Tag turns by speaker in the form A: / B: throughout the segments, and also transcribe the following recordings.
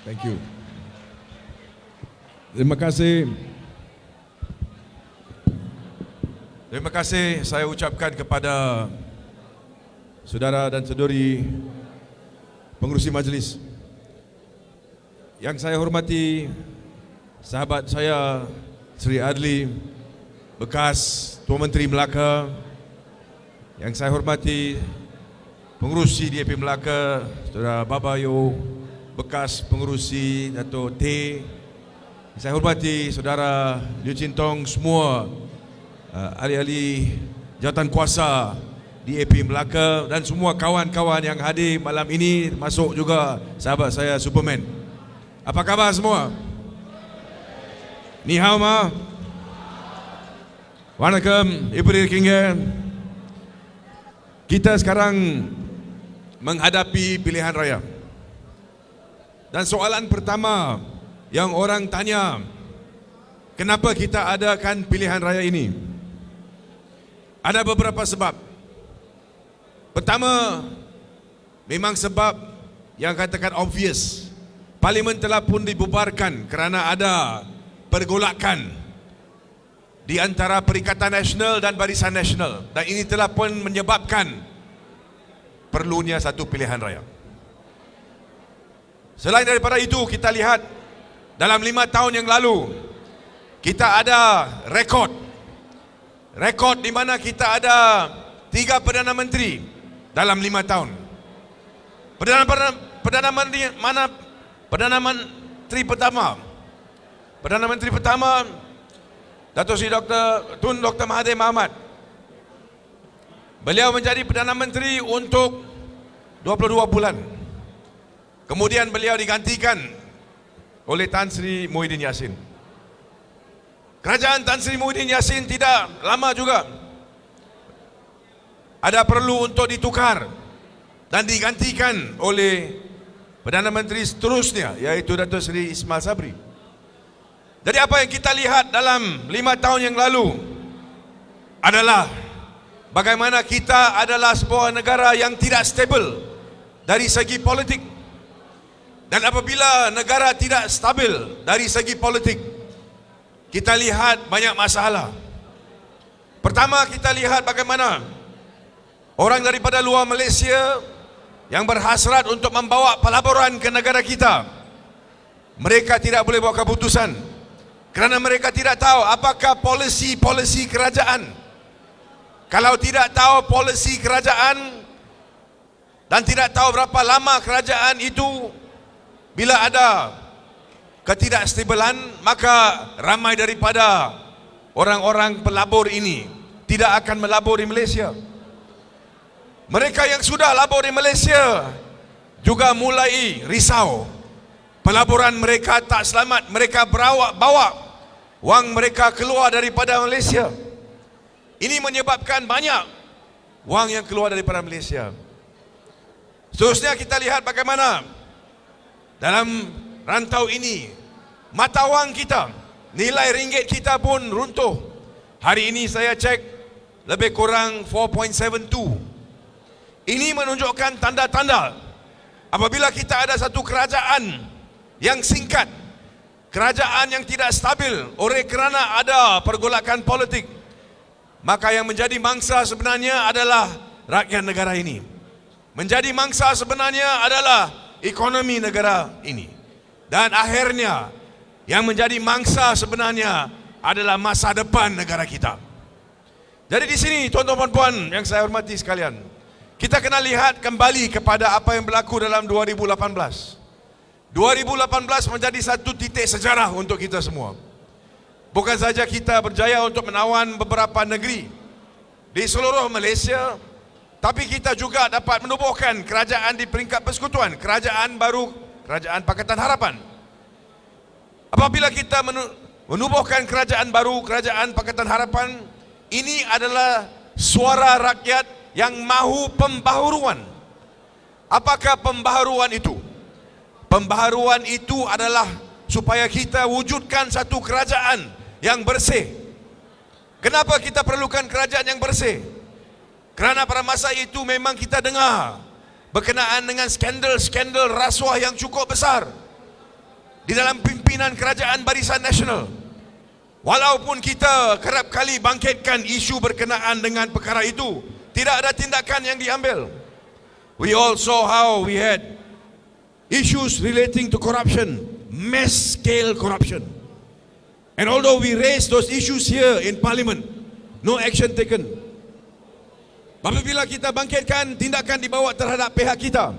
A: Thank you. Terima kasih. Terima kasih saya ucapkan kepada saudara dan saudari pengerusi majlis. Yang saya hormati sahabat saya Sri Adli, bekas Tuan Menteri Melaka. Yang saya hormati pengerusi DAP Melaka, Saudara Babayo, bekas pengerusi Dato' T. Saya hormati Saudara Liu Chin Tong, semua ahli-ahli jawatan kuasa DAP Melaka dan semua kawan-kawan yang hadir malam ini, masuk juga sahabat saya Superman. Apa khabar semua? Ni hao ma? Wanakkam, Ipri Kingga. Kita sekarang menghadapi pilihan raya. Dan soalan pertama yang orang tanya, kenapa kita adakan pilihan raya ini? Ada beberapa sebab. Pertama, memang sebab yang katakan obvious. Parlimen telah pun dibubarkan kerana ada pergolakan di antara Perikatan Nasional dan Barisan Nasional, dan ini telah pun menyebabkan perlunya satu pilihan raya. Selain daripada itu, kita lihat dalam 5 tahun yang lalu kita ada rekod di mana kita ada 3 Perdana Menteri dalam 5 tahun. Perdana Menteri pertama Dato' Sri Tun Dr. Mahathir Mohamad. Beliau menjadi Perdana Menteri untuk 22 bulan. Kemudian beliau digantikan oleh Tan Sri Muhyiddin Yassin. Kerajaan Tan Sri Muhyiddin Yassin tidak lama juga. Ada perlu untuk ditukar dan digantikan oleh Perdana Menteri seterusnya, iaitu Dato' Sri Ismail Sabri. Jadi apa yang kita lihat dalam 5 tahun yang lalu adalah bagaimana kita adalah sebuah negara yang tidak stabil dari segi politik. Dan apabila negara tidak stabil dari segi politik, kita lihat banyak masalah. Pertama, kita lihat bagaimana orang daripada luar Malaysia yang berhasrat untuk membawa pelaburan ke negara kita, mereka tidak boleh buat keputusan kerana mereka tidak tahu apakah polisi kerajaan. Kalau tidak tahu polisi kerajaan dan tidak tahu berapa lama kerajaan itu, bila ada ketidakstabilan, maka ramai daripada orang-orang pelabur ini tidak akan melabur di Malaysia. Mereka yang sudah labur di Malaysia juga mulai risau. Pelaburan mereka tak selamat. Mereka bawa wang mereka keluar daripada Malaysia. Ini menyebabkan banyak wang yang keluar daripada Malaysia. Seterusnya kita lihat bagaimana dalam rantau ini mata wang kita, nilai ringgit kita pun runtuh. Hari ini saya cek lebih kurang 4.72. Ini menunjukkan tanda-tanda apabila kita ada satu kerajaan yang singkat, kerajaan yang tidak stabil oleh kerana ada pergolakan politik, maka yang menjadi mangsa sebenarnya adalah rakyat negara ini. Menjadi mangsa sebenarnya adalah ekonomi negara ini. Dan akhirnya yang menjadi mangsa sebenarnya adalah masa depan negara kita. Jadi di sini tuan-tuan dan puan yang saya hormati sekalian, kita kena lihat kembali kepada apa yang berlaku dalam 2018. 2018 menjadi satu titik sejarah untuk kita semua. Bukan saja kita berjaya untuk menawan beberapa negeri di seluruh Malaysia, tapi kita juga dapat menubuhkan kerajaan di peringkat persekutuan, kerajaan baru, Kerajaan Pakatan Harapan. Apabila kita menubuhkan kerajaan baru, Kerajaan Pakatan Harapan, ini adalah suara rakyat yang mahu pembaharuan. Apakah pembaharuan itu? Pembaharuan itu adalah supaya kita wujudkan satu kerajaan yang bersih. Kenapa kita perlukan kerajaan yang bersih? Kerana pada masa itu memang kita dengar berkenaan dengan skandal-skandal rasuah yang cukup besar di dalam pimpinan Kerajaan Barisan Nasional. Walaupun kita kerap kali bangkitkan isu berkenaan dengan perkara itu, tidak ada tindakan yang diambil. We all saw how we had issues relating to corruption, mass scale corruption. And although we raised those issues here in Parliament, no action taken. Apabila kita bangkitkan, tindakan dibawa terhadap pihak kita.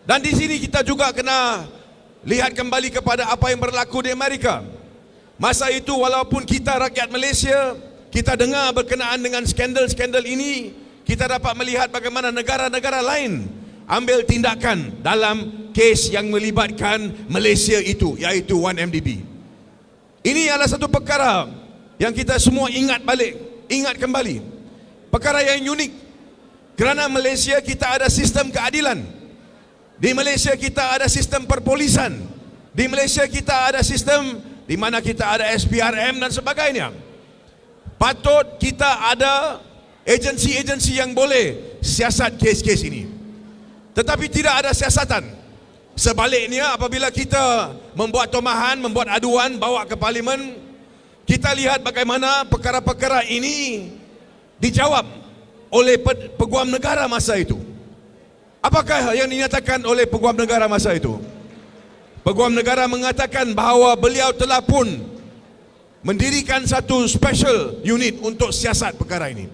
A: Dan di sini kita juga kena lihat kembali kepada apa yang berlaku di Amerika. Masa itu walaupun kita rakyat Malaysia, kita dengar berkenaan dengan skandal-skandal ini, kita dapat melihat bagaimana negara-negara lain ambil tindakan dalam kes yang melibatkan Malaysia itu, iaitu 1MDB. Ini adalah satu perkara yang kita semua ingat kembali. Perkara yang unik. Kerana Malaysia kita ada sistem keadilan. Di Malaysia kita ada sistem perpolisan. Di Malaysia kita ada sistem di mana kita ada SPRM dan sebagainya. Patut kita ada agensi-agensi yang boleh siasat kes-kes ini. Tetapi tidak ada siasatan. Sebaliknya, apabila kita membuat tomahan, membuat aduan, bawa ke Parlimen, kita lihat bagaimana perkara-perkara ini dijawab oleh peguam negara masa itu. Apakah yang dinyatakan oleh peguam negara masa itu? Peguam negara mengatakan bahawa beliau telah pun mendirikan satu special unit untuk siasat perkara ini.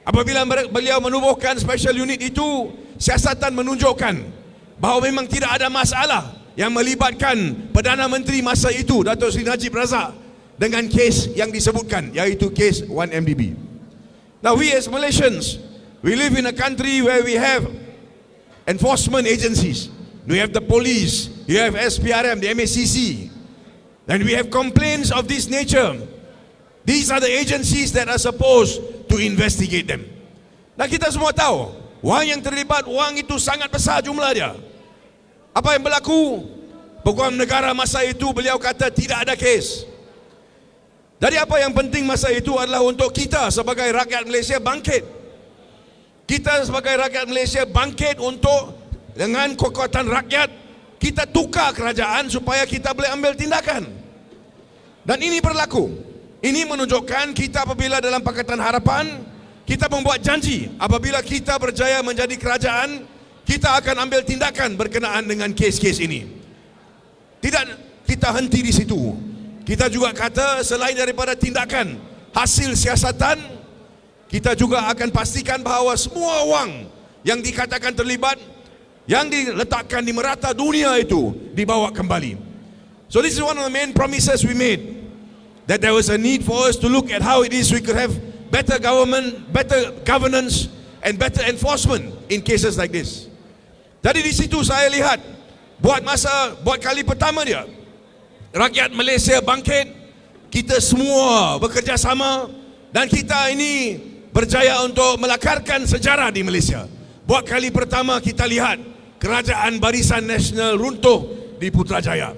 A: Apabila beliau menubuhkan special unit itu, siasatan menunjukkan bahawa memang tidak ada masalah yang melibatkan Perdana Menteri masa itu, Datuk Seri Najib Razak, dengan kes yang disebutkan, iaitu kes 1MDB. Now we as Malaysians, we live in a country where we have enforcement agencies. We have the police, you have SPRM, the MACC, and we have complaints of this nature. These are the agencies that are supposed to investigate them. Nah, kita semua tahu, wang yang terlibat, wang itu sangat besar jumlah dia. Apa yang berlaku? Peguam negara masa itu beliau kata tidak ada kes. Jadi apa yang penting masa itu adalah untuk kita sebagai rakyat Malaysia bangkit. Kita sebagai rakyat Malaysia bangkit untuk dengan kekuatan rakyat kita tukar kerajaan supaya kita boleh ambil tindakan. Dan ini berlaku. Ini menunjukkan kita apabila dalam Pakatan Harapan kita membuat janji apabila kita berjaya menjadi kerajaan, kita akan ambil tindakan berkenaan dengan kes-kes ini. Tidak kita henti di situ. Kita juga kata selain daripada tindakan hasil siasatan, kita juga akan pastikan bahawa semua wang yang dikatakan terlibat, yang diletakkan di merata dunia itu dibawa kembali. So this is one of the main promises we made, that there was a need for us to look at how it is we could have better government, better governance and better enforcement in cases like this. Jadi di situ saya lihat buat kali pertama dia rakyat Malaysia bangkit, kita semua bekerjasama dan kita ini berjaya untuk melakarkan sejarah di Malaysia. Buat kali pertama kita lihat Kerajaan Barisan Nasional runtuh di Putrajaya.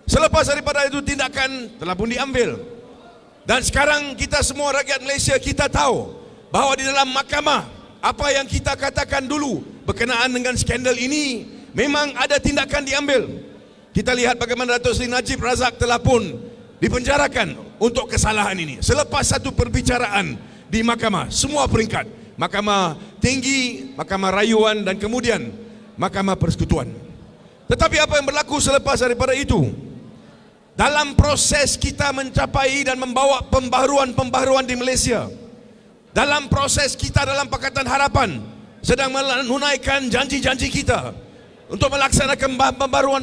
A: Selepas daripada itu tindakan telah pun diambil. Dan sekarang kita semua rakyat Malaysia kita tahu bahawa di dalam mahkamah apa yang kita katakan dulu berkenaan dengan skandal ini memang ada tindakan diambil. Kita lihat bagaimana Datuk Seri Najib Razak telah pun dipenjarakan untuk kesalahan ini. Selepas satu perbicaraan di mahkamah, semua peringkat, Mahkamah Tinggi, Mahkamah Rayuan dan kemudian Mahkamah Persekutuan. Tetapi apa yang berlaku selepas daripada itu? Dalam proses kita mencapai dan membawa pembaharuan di Malaysia, dalam proses kita dalam Pakatan Harapan sedang menunaikan janji-janji kita untuk melaksanakan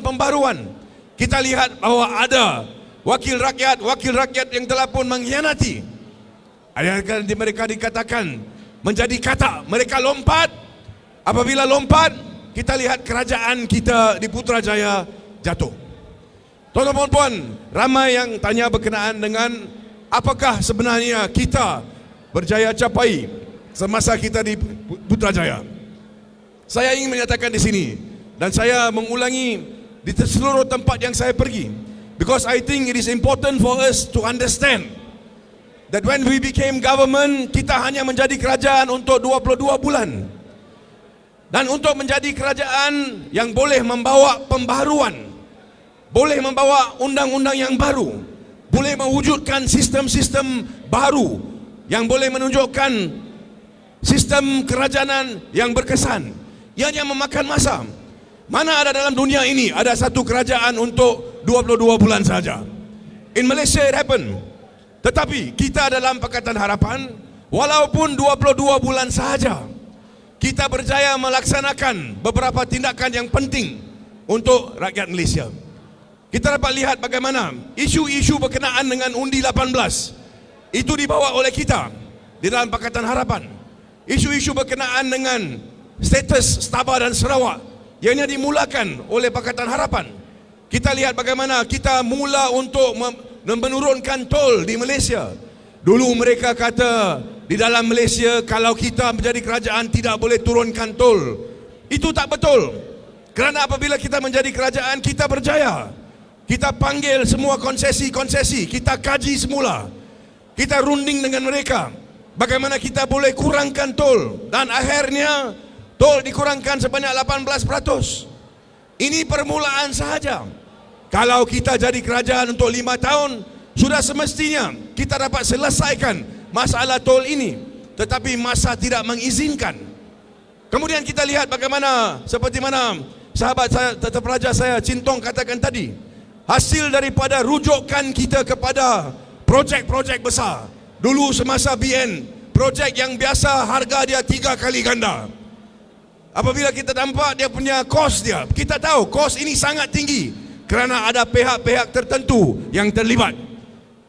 A: pembaharuan, kita lihat bahawa ada wakil rakyat yang telah pun mengkhianati. Ada mereka dikatakan menjadi katak, mereka lompat. Apabila lompat, kita lihat kerajaan kita di Putrajaya jatuh. Tuan-tuan dan puan, ramai yang tanya berkenaan dengan apakah sebenarnya kita berjaya capai semasa kita di Putrajaya. Saya ingin menyatakan di sini dan saya mengulangi di seluruh tempat yang saya pergi, because I think it is important for us to understand that when we became government, kita hanya menjadi kerajaan untuk 22 bulan. Dan untuk menjadi kerajaan yang boleh membawa pembaharuan, boleh membawa undang-undang yang baru, boleh mewujudkan sistem-sistem baru yang boleh menunjukkan sistem kerajaan yang berkesan. Ianya memakan masa. Mana ada dalam dunia ini ada satu kerajaan untuk 22 bulan saja. In Malaysia it happened. Tetapi kita dalam Pakatan Harapan, walaupun 22 bulan sahaja, kita berjaya melaksanakan beberapa tindakan yang penting untuk rakyat Malaysia. Kita dapat lihat bagaimana isu-isu berkenaan dengan undi 18 itu dibawa oleh kita di dalam Pakatan Harapan. Isu-isu berkenaan dengan status Sabah dan Sarawak yang dimulakan oleh Pakatan Harapan. Kita lihat bagaimana kita mula untuk menurunkan tol di Malaysia. Dulu mereka kata di dalam Malaysia kalau kita menjadi kerajaan tidak boleh turunkan tol. Itu tak betul. Kerana apabila kita menjadi kerajaan, kita berjaya. Kita panggil semua konsesi-konsesi, kita kaji semula. Kita runding dengan mereka bagaimana kita boleh kurangkan tol, dan akhirnya tol dikurangkan sebanyak 18%. Ini permulaan sahaja. Kalau kita jadi kerajaan untuk 5 tahun, sudah semestinya kita dapat selesaikan masalah tol ini. Tetapi masa tidak mengizinkan. Kemudian kita lihat bagaimana, seperti mana sahabat saya, terpelajar saya Cintong katakan tadi, hasil daripada rujukan kita kepada projek-projek besar. Dulu semasa BN, projek yang biasa harga dia 3 kali ganda. Apabila kita nampak dia punya kos dia, kita tahu kos ini sangat tinggi kerana ada pihak-pihak tertentu yang terlibat.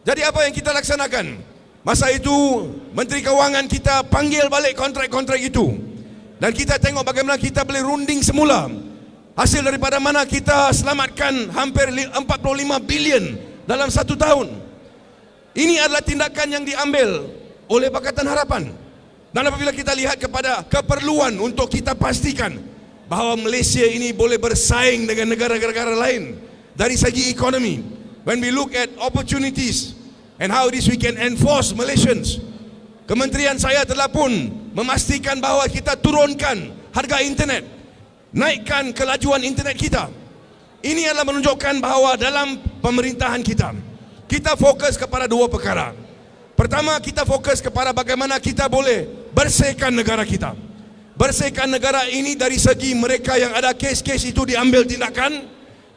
A: Jadi apa yang kita laksanakan? Masa itu Menteri Kewangan kita panggil balik kontrak-kontrak itu, dan kita tengok bagaimana kita boleh runding semula. Hasil daripada mana kita selamatkan hampir 45 bilion dalam 1 tahun. Ini adalah tindakan yang diambil oleh Pakatan Harapan. Dan apabila kita lihat kepada keperluan untuk kita pastikan bahawa Malaysia ini boleh bersaing dengan negara-negara lain dari segi ekonomi, when we look at opportunities and how this we can enforce Malaysians, kementerian saya telah pun memastikan bahawa kita turunkan harga internet, naikkan kelajuan internet kita. Ini adalah menunjukkan bahawa dalam pemerintahan kita fokus kepada 2 perkara. Pertama, kita fokus kepada bagaimana kita boleh bersihkan negara kita. Bersihkan negara ini dari segi mereka yang ada kes-kes itu diambil tindakan,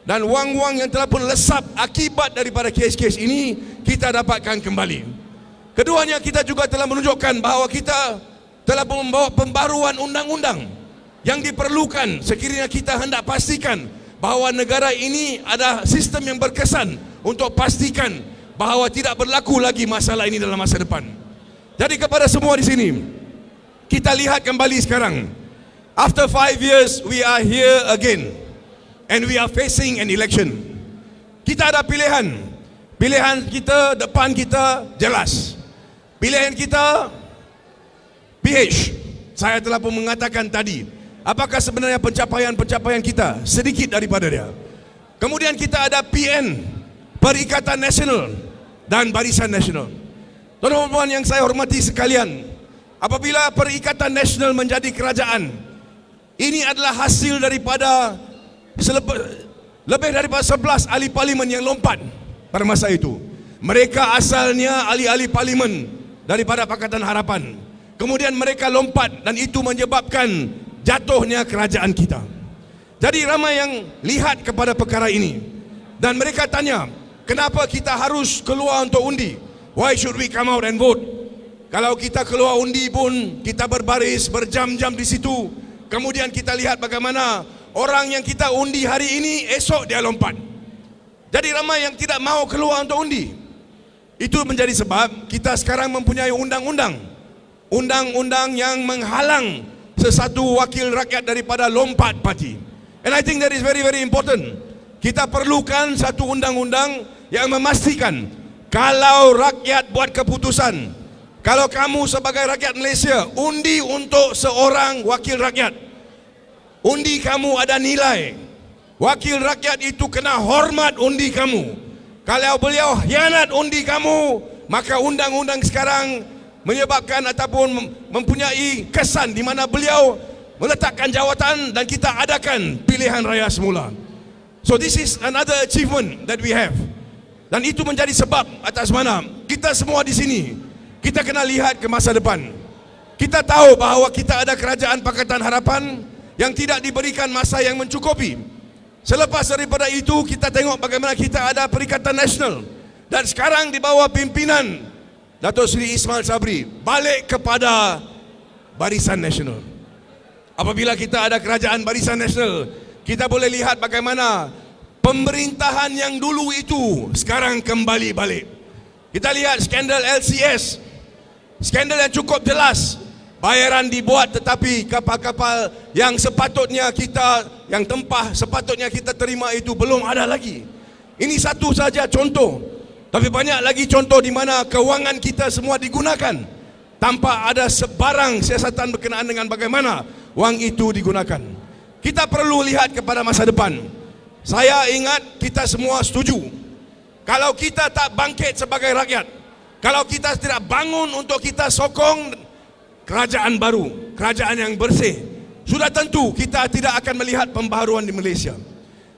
A: dan wang-wang yang telah pun lesap akibat daripada kes-kes ini kita dapatkan kembali. Keduanya, kita juga telah menunjukkan bahawa kita telah membawa pembaruan undang-undang yang diperlukan sekiranya kita hendak pastikan bahawa negara ini ada sistem yang berkesan untuk pastikan bahawa tidak berlaku lagi masalah ini dalam masa depan. Jadi kepada semua di sini, kita lihat kembali sekarang. After 5 years, we are here again, and we are facing an election. Kita ada pilihan. Pilihan kita, depan kita jelas. Pilihan kita PH. Saya telah pun mengatakan tadi, apakah sebenarnya pencapaian-pencapaian kita? Sedikit daripada dia. Kemudian kita ada PN, Perikatan Nasional dan Barisan Nasional. Tuan-tuan yang saya hormati sekalian, apabila Perikatan Nasional menjadi kerajaan, ini adalah hasil daripada lebih daripada 11 ahli parlimen yang lompat pada masa itu. Mereka asalnya ahli-ahli parlimen daripada Pakatan Harapan. Kemudian mereka lompat, dan itu menyebabkan jatuhnya kerajaan kita. Jadi ramai yang lihat kepada perkara ini, dan mereka tanya, kenapa kita harus keluar untuk undi? Why should we come out and vote? Kalau kita keluar undi pun kita berbaris berjam-jam di situ. Kemudian kita lihat bagaimana orang yang kita undi hari ini, esok dia lompat. Jadi ramai yang tidak mau keluar untuk undi. Itu menjadi sebab kita sekarang mempunyai undang-undang yang menghalang sesuatu wakil rakyat daripada lompat parti. And I think that is very very important. Kita perlukan satu undang-undang yang memastikan kalau rakyat buat keputusan, kalau kamu sebagai rakyat Malaysia undi untuk seorang wakil rakyat, undi kamu ada nilai. Wakil rakyat itu kena hormat undi kamu. Kalau beliau hianat undi kamu, maka undang-undang sekarang menyebabkan ataupun mempunyai kesan di mana beliau meletakkan jawatan dan kita adakan pilihan raya semula. So this is another achievement that we have. Dan itu menjadi sebab atas mana kita semua di sini, kita kena lihat ke masa depan. Kita tahu bahawa kita ada kerajaan Pakatan Harapan yang tidak diberikan masa yang mencukupi. Selepas daripada itu, kita tengok bagaimana kita ada Perikatan Nasional. Dan sekarang di bawah pimpinan Datuk Seri Ismail Sabri, balik kepada Barisan Nasional. Apabila kita ada kerajaan Barisan Nasional, kita boleh lihat bagaimana pemerintahan yang dulu itu sekarang kembali balik. Kita lihat skandal LCS, skandal yang cukup jelas. Bayaran dibuat tetapi kapal-kapal yang sepatutnya kita, yang tempah sepatutnya kita terima itu belum ada lagi. Ini satu saja contoh. Tapi banyak lagi contoh di mana kewangan kita semua digunakan tanpa ada sebarang siasatan berkenaan dengan bagaimana wang itu digunakan. Kita perlu lihat kepada masa depan. Saya ingat kita semua setuju, kalau kita tak bangkit sebagai rakyat, kalau kita tidak bangun untuk kita sokong kerajaan baru, kerajaan yang bersih, sudah tentu kita tidak akan melihat pembaharuan di Malaysia.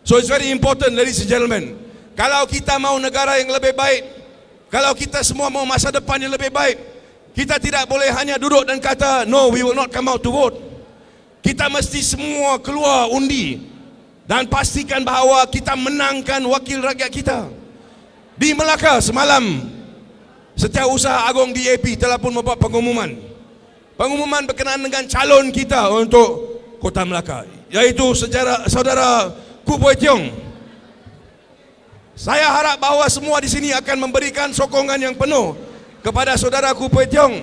A: So it's very important, ladies and gentlemen. Kalau kita mau negara yang lebih baik, kalau kita semua mau masa depan yang lebih baik, kita tidak boleh hanya duduk dan kata, no, we will not come out to vote. Kita mesti semua keluar undi dan pastikan bahawa kita menangkan wakil rakyat kita. Di Melaka semalam, Setiausaha Agong DAP telah pun membuat pengumuman. Pengumuman berkenaan dengan calon kita untuk Kota Melaka, iaitu saudara Koo Poe Tiong. Saya harap bahawa semua di sini akan memberikan sokongan yang penuh kepada saudara Koo Poe Tiong.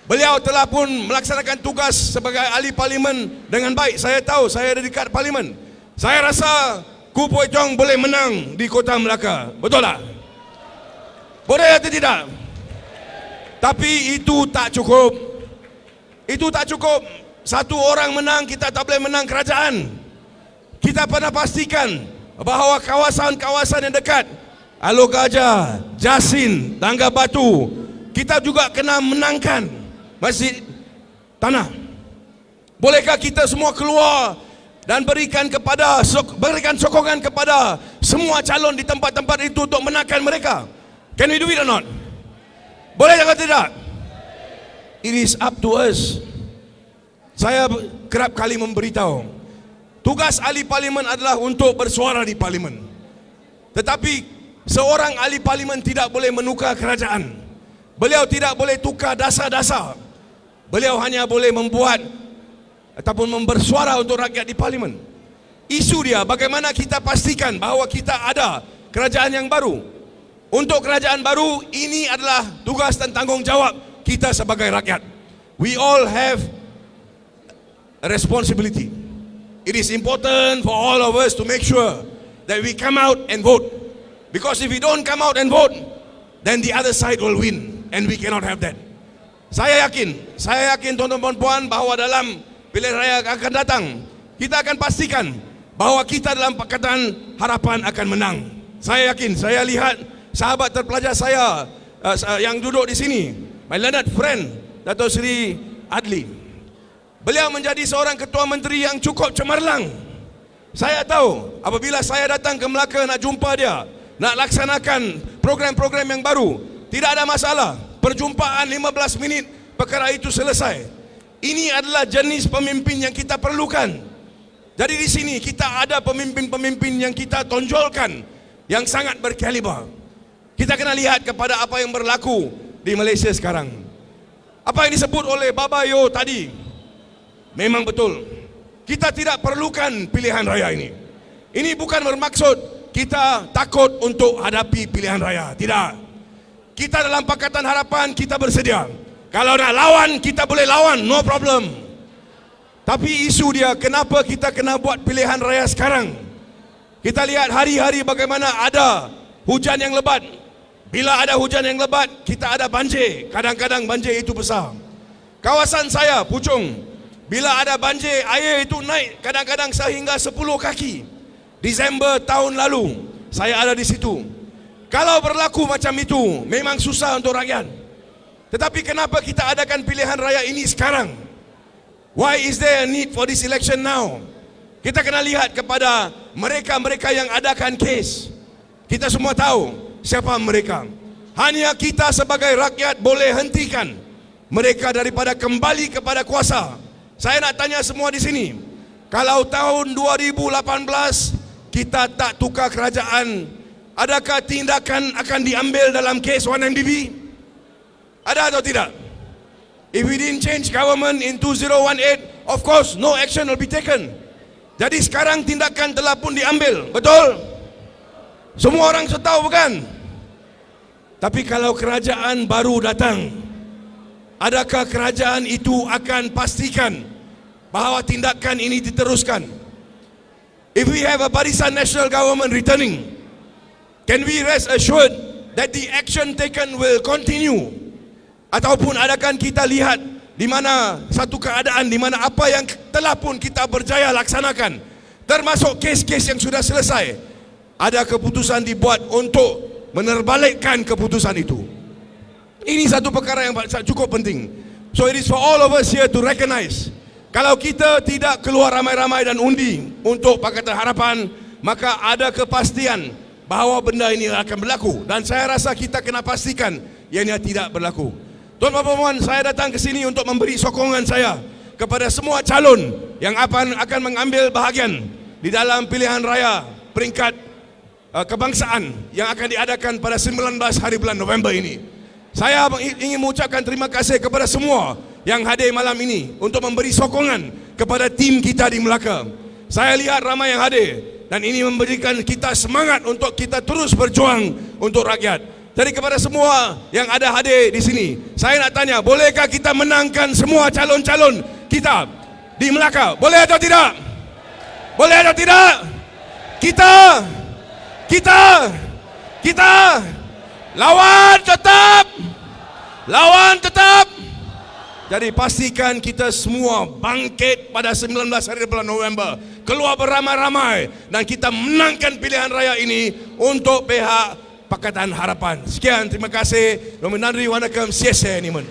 A: Beliau telah pun melaksanakan tugas sebagai ahli parlimen dengan baik. Saya tahu, saya ada dekat parlimen. Saya rasa Koo Poe Tiong boleh menang di Kota Melaka. Betul tak? Boleh atau tidak? Tapi itu tak cukup. Itu tak cukup. Satu orang menang, kita tak boleh menang kerajaan. Kita pernah pastikan bahawa kawasan-kawasan yang dekat, Alor Gajah, Jasin, Tangga Batu, kita juga kena menangkan masjid tanah. Bolehkah kita semua keluar dan berikan sokongan kepada semua calon di tempat-tempat itu untuk menangkan mereka? Can we do it or not? Boleh atau tidak? It is up to us. Saya kerap kali memberitahu, tugas ahli parlimen adalah untuk bersuara di parlimen. Tetapi seorang ahli parlimen tidak boleh menukar kerajaan. Beliau tidak boleh tukar dasar-dasar. Beliau hanya boleh membuat ataupun bersuara untuk rakyat di parlimen. Isu dia bagaimana kita pastikan bahawa kita ada kerajaan yang baru. Untuk kerajaan baru, ini adalah tugas dan tanggungjawab kita sebagai rakyat. We all have a responsibility. It is important for all of us to make sure that we come out and vote. Because if we don't come out and vote, then the other side will win, and we cannot have that. Saya yakin tuan-tuan dan puan bahawa dalam pilihan raya akan datang, kita akan pastikan bahawa kita dalam Pakatan Harapan akan menang. Saya yakin, saya lihat sahabat terpelajar saya yang duduk di sini, my learned friend Datuk Seri Adli. Beliau menjadi seorang ketua menteri yang cukup cemerlang. Saya tahu apabila saya datang ke Melaka nak jumpa dia, nak laksanakan program-program yang baru, tidak ada masalah. Perjumpaan 15 minit, perkara itu selesai. Ini adalah jenis pemimpin yang kita perlukan. Jadi di sini kita ada pemimpin-pemimpin yang kita tonjolkan, yang sangat berkaliber. Kita kena lihat kepada apa yang berlaku di Malaysia sekarang. Apa yang disebut oleh Baba Yo tadi memang betul. Kita tidak perlukan pilihan raya ini. Ini bukan bermaksud kita takut untuk hadapi pilihan raya. Tidak. Kita dalam Pakatan Harapan, kita bersedia. Kalau nak lawan, kita boleh lawan, no problem. Tapi isu dia, kenapa kita kena buat pilihan raya sekarang? Kita lihat hari-hari bagaimana ada hujan yang lebat. Bila ada hujan yang lebat, kita ada banjir. Kadang-kadang banjir itu besar. Kawasan saya, Puchong, bila ada banjir, air itu naik kadang-kadang sehingga 10 kaki. Disember tahun lalu, saya ada di situ. Kalau berlaku macam itu, memang susah untuk rakyat. Tetapi kenapa kita adakan pilihan raya ini sekarang? Why is there a need for this election now? Kita kena lihat kepada mereka-mereka yang adakan kes. Kita semua tahu siapa mereka. Hanya kita sebagai rakyat boleh hentikan mereka daripada kembali kepada kuasa. Saya nak tanya semua di sini, kalau tahun 2018 kita tak tukar kerajaan, adakah tindakan akan diambil dalam kes 1MDB? Ada atau tidak? If we didn't change government in 2018, of course no action will be taken. Jadi sekarang tindakan telah pun diambil, betul? Semua orang tahu bukan? Tapi kalau kerajaan baru datang, adakah kerajaan itu akan pastikan bahawa tindakan ini diteruskan? If we have a Barisan National Government returning, can we rest assured that the action taken will continue? Ataupun adakah kita lihat di mana satu keadaan di mana apa yang telah pun kita berjaya laksanakan, termasuk kes-kes yang sudah selesai, ada keputusan dibuat untuk menerbalikkan keputusan itu. Ini satu perkara yang cukup penting. So it is for all of us here to recognize, kalau kita tidak keluar ramai-ramai dan undi untuk Pakatan Harapan, maka ada kepastian bahawa benda ini akan berlaku. Dan saya rasa kita kena pastikan ianya tidak berlaku. Tuan-tuan dan puan, saya datang ke sini untuk memberi sokongan saya kepada semua calon yang akan mengambil bahagian di dalam pilihan raya peringkat kebangsaan yang akan diadakan pada 19 hari bulan November ini. Saya ingin mengucapkan terima kasih kepada semua yang hadir malam ini untuk memberi sokongan kepada tim kita di Melaka. Saya lihat ramai yang hadir dan ini memberikan kita semangat untuk kita terus berjuang untuk rakyat. Jadi kepada semua yang ada hadir di sini, saya nak tanya, bolehkah kita menangkan semua calon-calon kita di Melaka? Boleh atau tidak? Boleh atau tidak? Kita lawan tetap. Jadi pastikan kita semua bangkit pada 19 hari bulan November, keluar beramai-ramai dan kita menangkan pilihan raya ini untuk pihak Pakatan Harapan. Sekian, terima kasih. Nominandri Wanakam, Siese Niman.